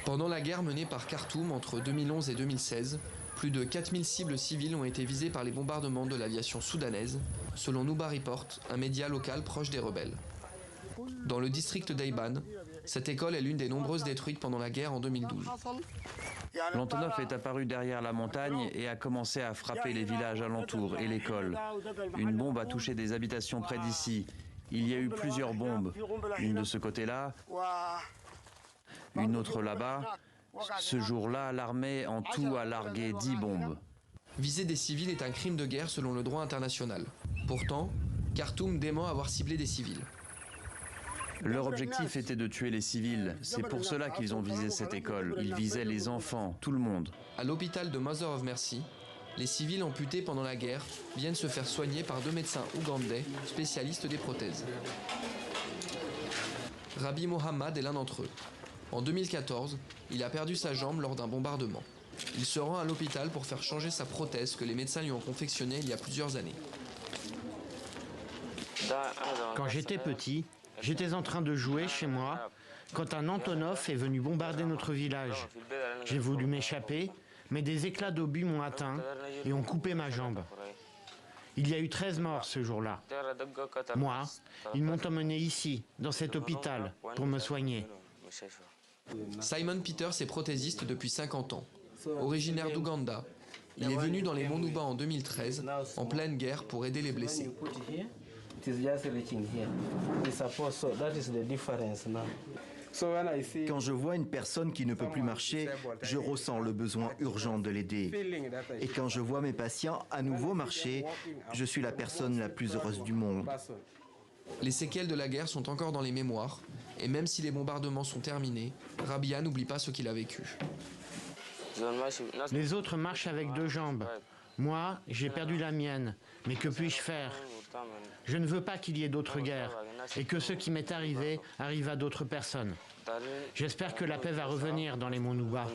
Pendant la guerre menée par Khartoum entre 2011 et 2016, plus de 4000 cibles civiles ont été visées par les bombardements de l'aviation soudanaise, selon Nouba Report, un média local proche des rebelles. Dans le district d'Ayban, cette école est l'une des nombreuses détruites pendant la guerre en 2012. L'Antonov est apparu derrière la montagne et a commencé à frapper les villages alentours et l'école. Une bombe a touché des habitations près d'ici. Il y a eu plusieurs bombes, une de ce côté-là, une autre là-bas. Ce jour-là, l'armée en tout a largué 10 bombes. Viser des civils est un crime de guerre selon le droit international. Pourtant, Khartoum dément avoir ciblé des civils. Leur objectif était de tuer les civils. C'est pour cela qu'ils ont visé cette école. Ils visaient les enfants, tout le monde. À l'hôpital de Mother of Mercy, les civils amputés pendant la guerre viennent se faire soigner par 2 médecins ougandais spécialistes des prothèses. Rabbi Mohammad est l'un d'entre eux. En 2014, il a perdu sa jambe lors d'un bombardement. Il se rend à l'hôpital pour faire changer sa prothèse que les médecins lui ont confectionnée il y a plusieurs années. Quand j'étais petit, j'étais en train de jouer chez moi quand un Antonov est venu bombarder notre village. J'ai voulu m'échapper, mais des éclats d'obus m'ont atteint et ont coupé ma jambe. Il y a eu 13 morts ce jour-là. Moi, ils m'ont emmené ici, dans cet hôpital, pour me soigner. Simon Peters est prothésiste depuis 50 ans. Originaire d'Ouganda, il est venu dans les monts Nouba en 2013, en pleine guerre, pour aider les blessés. Quand je vois une personne qui ne peut plus marcher, je ressens le besoin urgent de l'aider. Et quand je vois mes patients à nouveau marcher, je suis la personne la plus heureuse du monde. Les séquelles de la guerre sont encore dans les mémoires, et même si les bombardements sont terminés, Rabia n'oublie pas ce qu'il a vécu. Les autres marchent avec 2 jambes. Moi, j'ai perdu la mienne. Mais que puis-je faire? Je ne veux pas qu'il y ait d'autres guerres et que ce qui m'est arrivé arrive à d'autres personnes. J'espère que la paix va revenir dans les monts Nouba.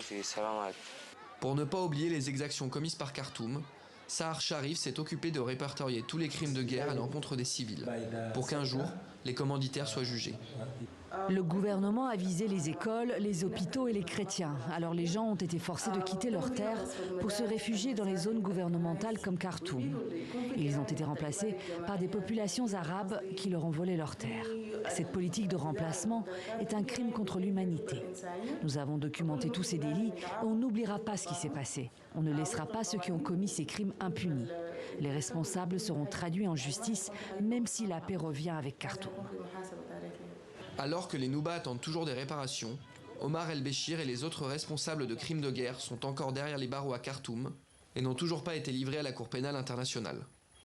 Pour ne pas oublier les exactions commises par Khartoum, Sahar Sharif s'est occupé de répertorier tous les crimes de guerre à l'encontre des civils, pour qu'un jour, les commanditaires soient jugés. Le gouvernement a visé les écoles, les hôpitaux et les chrétiens. Alors les gens ont été forcés de quitter leurs terres pour se réfugier dans les zones gouvernementales comme Khartoum. Et ils ont été remplacés par des populations arabes qui leur ont volé leurs terres. Cette politique de remplacement est un crime contre l'humanité. Nous avons documenté tous ces délits et on n'oubliera pas ce qui s'est passé. On ne laissera pas ceux qui ont commis ces crimes impunis. Les responsables seront traduits en justice, même si la paix revient avec Khartoum. Alors que les Nouba attendent toujours des réparations, Omar El-Béchir et les autres responsables de crimes de guerre sont encore derrière les barreaux à Khartoum et n'ont toujours pas été livrés à la Cour pénale internationale.